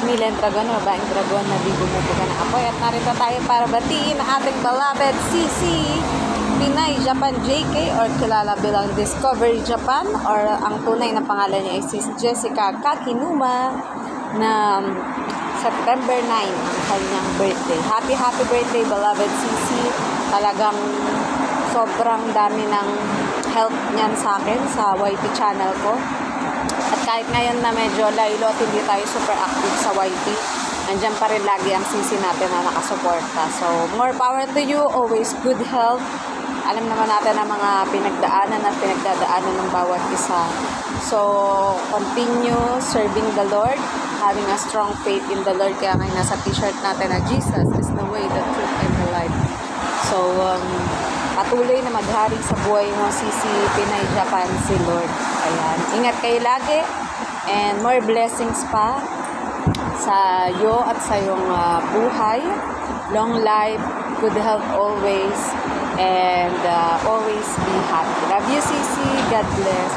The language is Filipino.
Million Dragon o Baeng Dragon na di bumubuga ng apoy. At narito tayo para batiin ang ating beloved CC Pinay Japan JK or kilala bilang Discovery Japan or ang tunay na pangalan niya ay Sis Jessica Kakinuma na September 9 ang kanyang birthday. Happy birthday beloved CC. Talagang sobrang dami ng help niyan sa akin sa YT channel ko. At kahit ngayon na medyo laylo at hindi tayo super active sa YT, andyan pa rin lagi ang CC natin na nakasuporta. So, more power to you. Always good health. Alam naman natin ang mga pinagdaanan at pinagdadaanan ng bawat isa. So, continue serving the Lord, having a strong faith in the Lord. Kaya ngayon nasa t-shirt natin na Jesus is the way, the truth, and the life. So, patuloy na maghari sa buhay mo, CC Pinay Japan, si Lord. Ayan. Ingat kayo lagi and more blessings pa sa iyo at sa iyong buhay. Long life, good health always, and always be happy. Love you, CC. God bless.